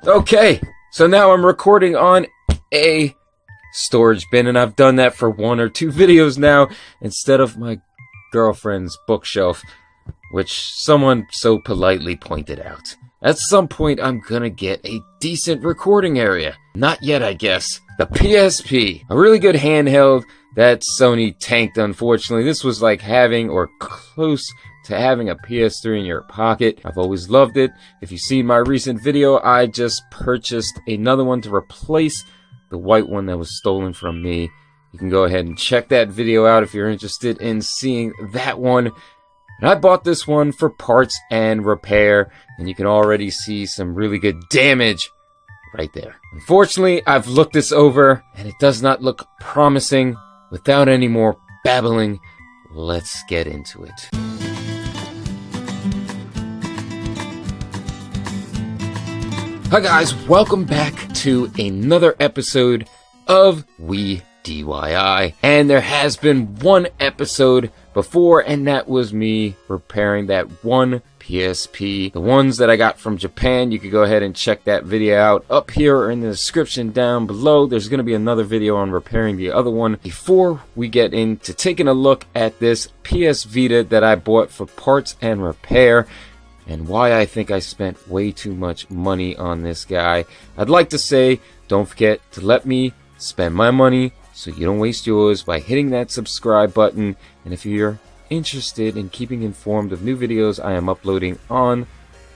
Okay, so now I'm recording on a storage bin, and I've done that for 1 or 2 videos now instead of my girlfriend's bookshelf, which someone so politely pointed out. At some point, I'm gonna get a decent recording area. Not yet, I guess. The PSP, a really good handheld that Sony tanked, unfortunately. This was like having, or close to having, a PS3 in your pocket. I've always loved it. If you've seen my recent video, I just purchased another one to replace the white one that was stolen from me. You can go ahead and check that video out if you're interested in seeing that one. And I bought this one for parts and repair, and you can already see some really good damage right there. Unfortunately, I've looked this over, and it does not look promising. Without any more babbling, let's get into it. Hi guys, welcome back to another episode of We DIY. And there has been one episode before, and that was me repairing that one PSP. The ones that I got from Japan, you could go ahead and check that video out up here or in the description down below. There's going to be another video on repairing the other one. Before we get into taking a look at this PS Vita that I bought for parts and repair, and why I think I spent way too much money on this guy, I'd like to say, don't forget to let me spend my money so you don't waste yours by hitting that subscribe button. And if you're interested in keeping informed of new videos I am uploading on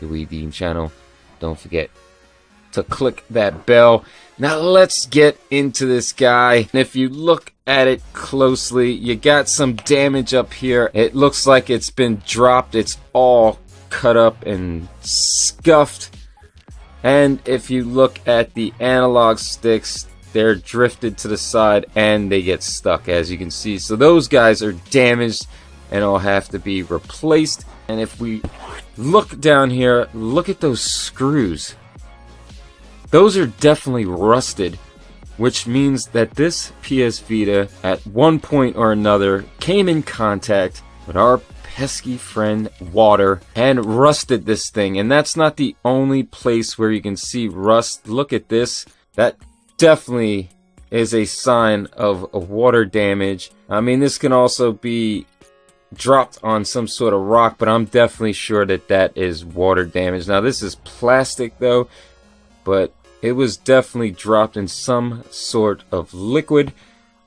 the Deem channel, don't forget to click that bell. Now let's get into this guy. And if you look at it closely, you got some damage up here. It looks like it's been dropped. It's all cut up and scuffed. And if you look at the analog sticks, they're drifted to the side and they get stuck, as you can see. So those guys are damaged and all have to be replaced. And if we look down here, look at those screws. Those are definitely rusted, which means that this PS Vita at one point or another came in contact with our pesky friend water and rusted this thing. And that's not the only place where you can see rust. Look at this. That definitely is a sign of a water damage. I mean, this can also be dropped on some sort of rock, but I'm definitely sure that that is water damage. Now this is plastic though, but it was definitely dropped in some sort of liquid.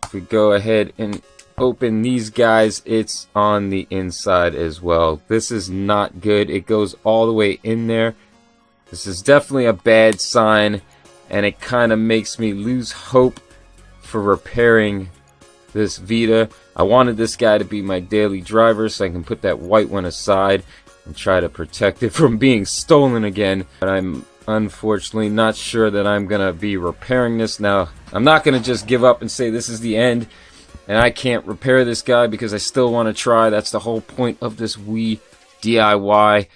If we go ahead and open these guys, it's on the inside as well. This is not good. It goes all the way in there. This is definitely a bad sign, and it kind of makes me lose hope for repairing this Vita. I wanted this guy to be my daily driver so I can put that white one aside and try to protect it from being stolen again. But I'm unfortunately not sure that I'm gonna be repairing this. Now, I'm not gonna just give up and say this is the end and I can't repair this guy, because I still want to try. That's the whole point of this Wii DIY.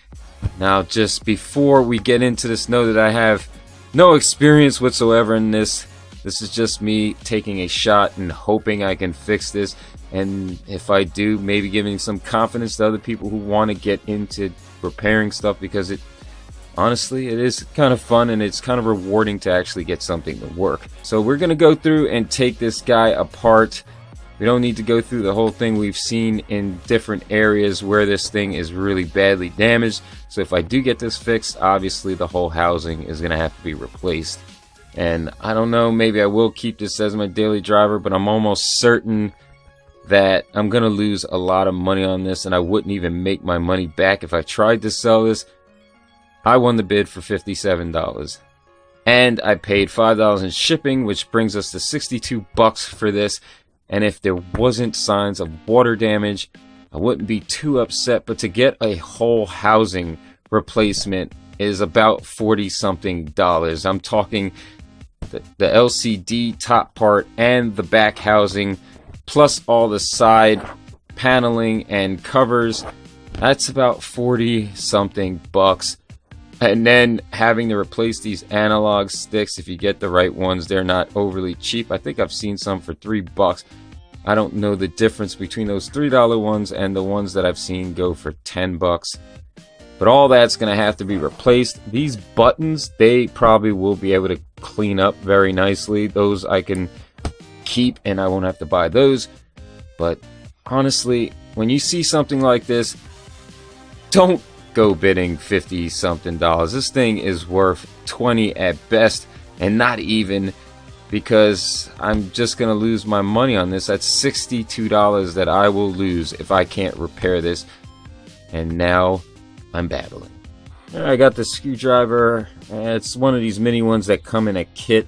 Now, just before we get into this, know that I have no experience whatsoever in this. This is just me taking a shot and hoping I can fix this. And if I do, maybe giving some confidence to other people who want to get into repairing stuff, because it honestly, it is kind of fun and it's kind of rewarding to actually get something to work. So we're going to go through and take this guy apart. We don't need to go through the whole thing. We've seen in different areas where this thing is really badly damaged. So if I do get this fixed, obviously the whole housing is going to have to be replaced. And I don't know, maybe I will keep this as my daily driver, but I'm almost certain that I'm going to lose a lot of money on this, and I wouldn't even make my money back if I tried to sell this. I won the bid for $57. And I paid $5 in shipping, which brings us to $62 for this. And if there wasn't signs of water damage, I wouldn't be too upset. But to get a whole housing replacement is about $40-something. I'm talking the LCD top part and the back housing, plus all the side paneling and covers. That's about $40-something. And then having to replace these analog sticks, if you get the right ones, they're not overly cheap. I think I've seen some for $3. I don't know the difference between those $3 ones and the ones that I've seen go for $10. But all that's going to have to be replaced. These buttons, they probably will be able to clean up very nicely. Those I can keep and I won't have to buy those. But honestly, when you see something like this, don't go bidding 50 something dollars. This thing is worth 20 at best, and not even, because I'm just gonna lose my money on this. That's $62 that I will lose if I can't repair this. And now I'm babbling. I got the screwdriver. It's one of these mini ones that come in a kit.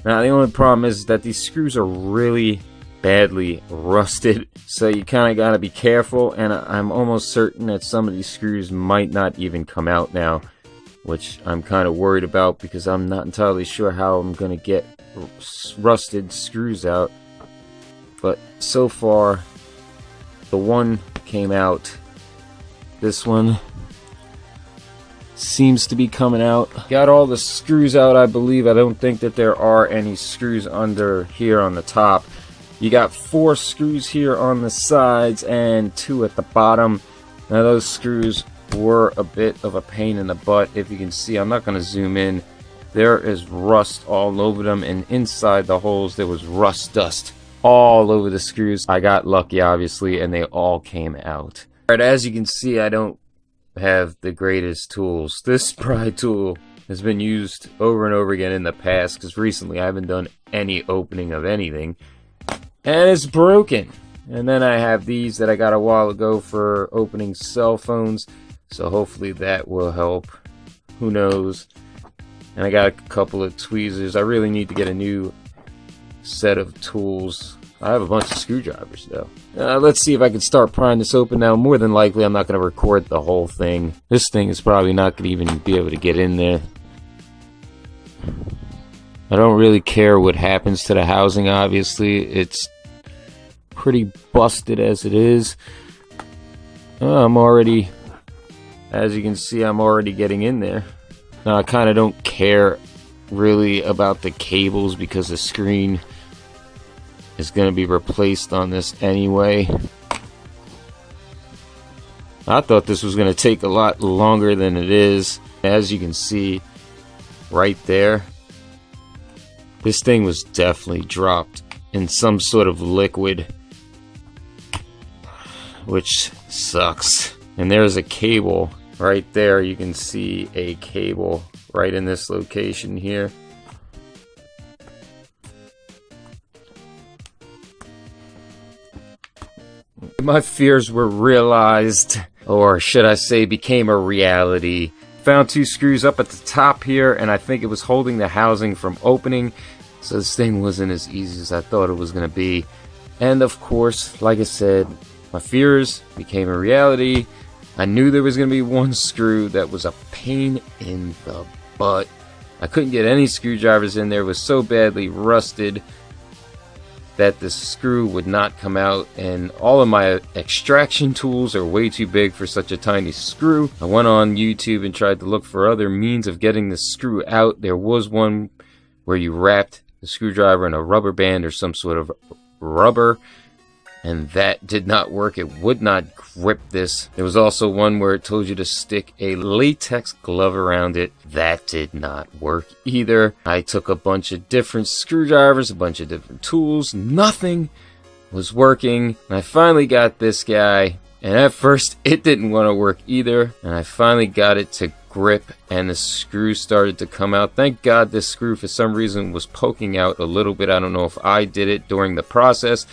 Now the only problem is that these screws are really badly rusted, so you kind of got to be careful, and I'm almost certain that some of these screws might not even come out now, which I'm kind of worried about because I'm not entirely sure how I'm going to get rusted screws out. But so far the one came out. This one seems to be coming out. Got all the screws out, I believe. I don't think that there are any screws under here on the top. You got 4 screws here on the sides and 2 at the bottom. Now those screws were a bit of a pain in the butt. If you can see, I'm not going to zoom in. There is rust all over them, and inside the holes there was rust dust all over the screws. I got lucky, obviously, and they all came out. Alright, as you can see, I don't have the greatest tools. This pry tool has been used over and over again in the past, because recently I haven't done any opening of anything. And it's broken. And then I have these that I got a while ago for opening cell phones, so hopefully that will help. Who knows? And I got a couple of tweezers. I really need to get a new set of tools. I have a bunch of screwdrivers though. Let's see if I can start prying this open now. More than likely I'm not going to record the whole thing. This thing is probably not going to even be able to get in there. I don't really care what happens to the housing, obviously. It's pretty busted as it is. I'm already, as you can see, I'm already getting in there. Now I kind of don't care really about the cables because the screen is going to be replaced on this anyway. I thought this was going to take a lot longer than it is. As you can see right there, this thing was definitely dropped in some sort of liquid, which sucks. And there's a cable right there. You can see a cable right in this location here. My fears were realized, or should I say became a reality. Found 2 screws up at the top here, and I think it was holding the housing from opening. So this thing wasn't as easy as I thought it was going to be. And of course, like I said, my fears became a reality. I knew there was going to be one screw that was a pain in the butt. I couldn't get any screwdrivers in there. It was so badly rusted that the screw would not come out, and all of my extraction tools are way too big for such a tiny screw. I went on YouTube and tried to look for other means of getting the screw out. There was one where you wrapped the screwdriver in a rubber band or some sort of rubber, and that did not work. It would not grip this. There was also one where it told you to stick a latex glove around it. That did not work either. I took a bunch of different screwdrivers, a bunch of different tools. Nothing was working. And I finally got this guy, and at first it didn't want to work either. And I finally got it to grip, and the screw started to come out. Thank God this screw for some reason was poking out a little bit. I don't know if I did it during the process,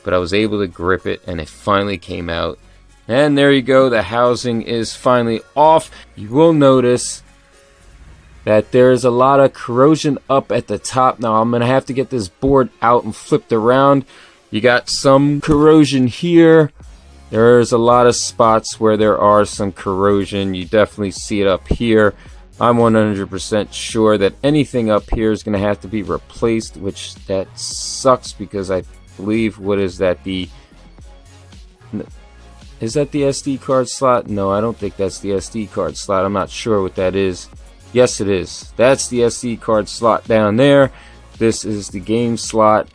but I was able to grip it, and it finally came out. And there you go, the housing is finally off. You will notice that there is a lot of corrosion up at the top. Now I'm going to have to get this board out and flipped around. You got some corrosion here. There's a lot of spots where there are some corrosion. You definitely see it up here. I'm 100% sure that anything up here is going to have to be replaced, which that sucks because I believe, what is that, is that the SD card slot? No, I don't think that's the SD card slot. I'm not sure what that is. Yes, it is. That's the SD card slot down there. This is the game slot.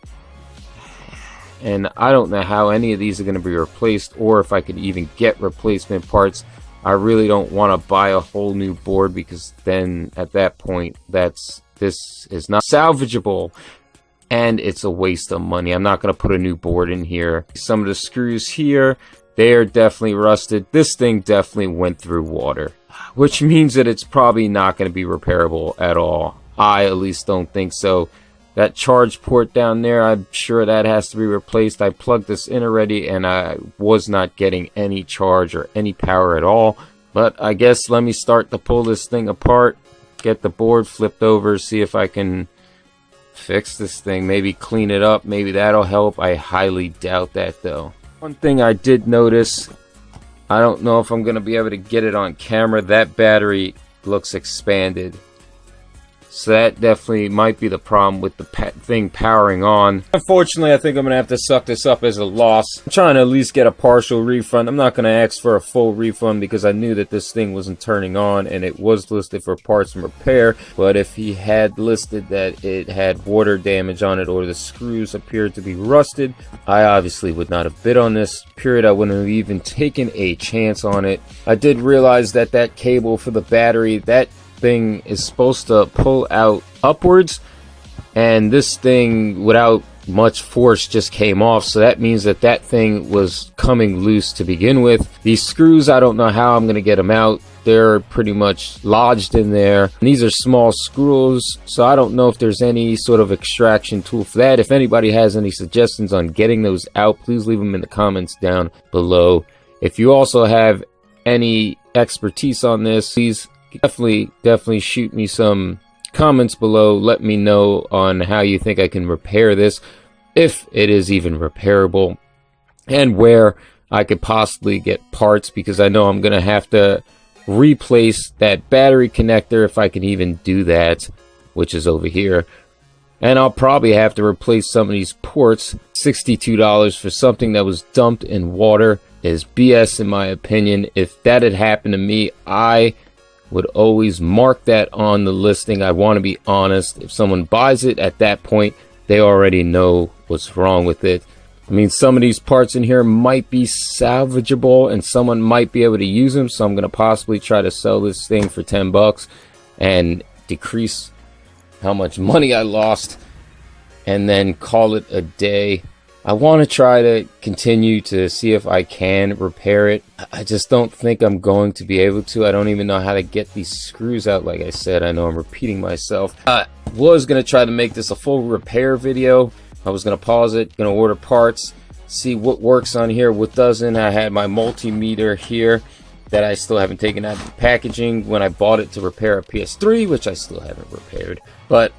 And I don't know how any of these are going to be replaced, or if I could even get replacement parts. I really don't want to buy a whole new board, because then at that point this is not salvageable and it's a waste of money. I'm not going to put a new board in here. Some of the screws here, they are definitely rusted. This thing definitely went through water, which means that it's probably not going to be repairable at all. I at least don't think so. That charge port down there, I'm sure that has to be replaced. I plugged this in already and I was not getting any charge or any power at all. But I guess let me start to pull this thing apart, get the board flipped over, see if I can fix this thing, maybe clean it up. Maybe that'll help. I highly doubt that though. One thing I did notice, I don't know if I'm going to be able to get it on camera, that battery looks expanded. So that definitely might be the problem with the thing powering on. Unfortunately, I think I'm going to have to suck this up as a loss. I'm trying to at least get a partial refund. I'm not going to ask for a full refund because I knew that this thing wasn't turning on and it was listed for parts and repair. But if he had listed that it had water damage on it or the screws appeared to be rusted, I obviously would not have bid on this. Period. I wouldn't have even taken a chance on it. I did realize that that cable for the battery, that thing is supposed to pull out upwards, and this thing without much force just came off, so that means that that thing was coming loose to begin with. These screws, I don't know how I'm going to get them out. They're pretty much lodged in there. And these are small screws, so I don't know if there's any sort of extraction tool for that. If anybody has any suggestions on getting those out, please leave them in the comments down below. If you also have any expertise on this, please definitely shoot me some comments below. Let me know on how you think I can repair this, if it is even repairable, and where I could possibly get parts, because I know I'm gonna have to replace that battery connector if I can even do that, which is over here. And I'll probably have to replace some of these ports. $62 for something that was dumped in water is BS in my opinion. If that had happened to me, I would always mark that on the listing. I want to be honest. If someone buys it at that point, they already know what's wrong with it. I mean, some of these parts in here might be salvageable and someone might be able to use them, so I'm going to possibly try to sell this thing for 10 bucks and decrease how much money I lost and then call it a day. I want to try to continue to see if I can repair it. I just don't think I'm going to be able to. I don't even know how to get these screws out. Like I said, I know I'm repeating myself. I was going to try to make this a full repair video. I was going to pause it, going to order parts, see what works on here, what doesn't. I had my multimeter here that I still haven't taken out of the packaging when I bought it to repair a PS3, which I still haven't repaired. But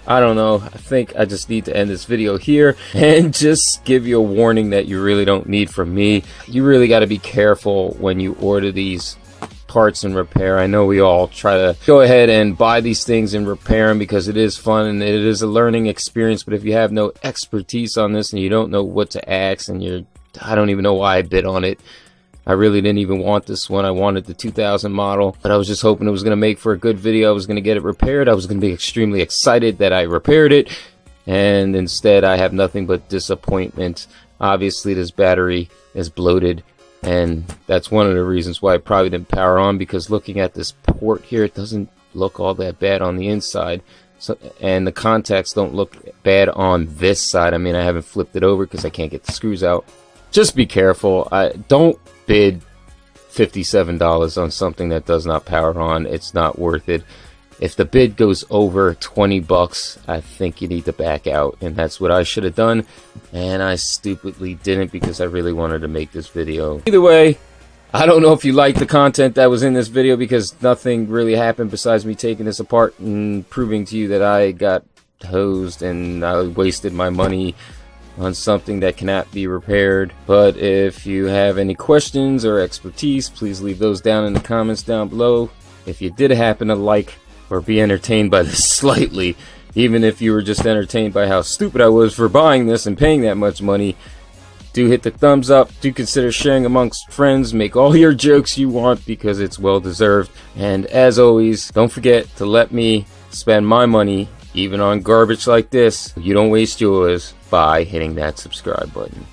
I don't know. I think I just need to end this video here and just give you a warning that you really don't need from me. You really got to be careful when you order these parts and repair. I know we all try to go ahead and buy these things and repair them because it is fun and it is a learning experience, but if you have no expertise on this and you don't know what to ask and I don't even know why I bid on it. I really didn't even want this one. I wanted the 2000 model, but I was just hoping it was going to make for a good video. I was going to get it repaired. I was going to be extremely excited that I repaired it, and instead I have nothing but disappointment. Obviously this battery is bloated, and that's one of the reasons why it probably didn't power on, because looking at this port here, it doesn't look all that bad on the inside. So, and the contacts don't look bad on this side. I mean, I haven't flipped it over because I can't get the screws out. Just be careful. Don't bid $57 on something that does not power on. It's not worth it. If the bid goes over 20 bucks, I think you need to back out, and that's what I should have done, and I stupidly didn't because I really wanted to make this video. Either way, I don't know if you like the content that was in this video because nothing really happened besides me taking this apart and proving to you that I got hosed and I wasted my money on something that cannot be repaired. But if you have any questions or expertise, please leave those down in the comments down below. If you did happen to like or be entertained by this slightly, even if you were just entertained by how stupid I was for buying this and paying that much money, do hit the thumbs up. Do consider sharing amongst friends. Make all your jokes you want because it's well deserved. And as always, don't forget to let me spend my money even on garbage like this. You don't waste yours by hitting that subscribe button.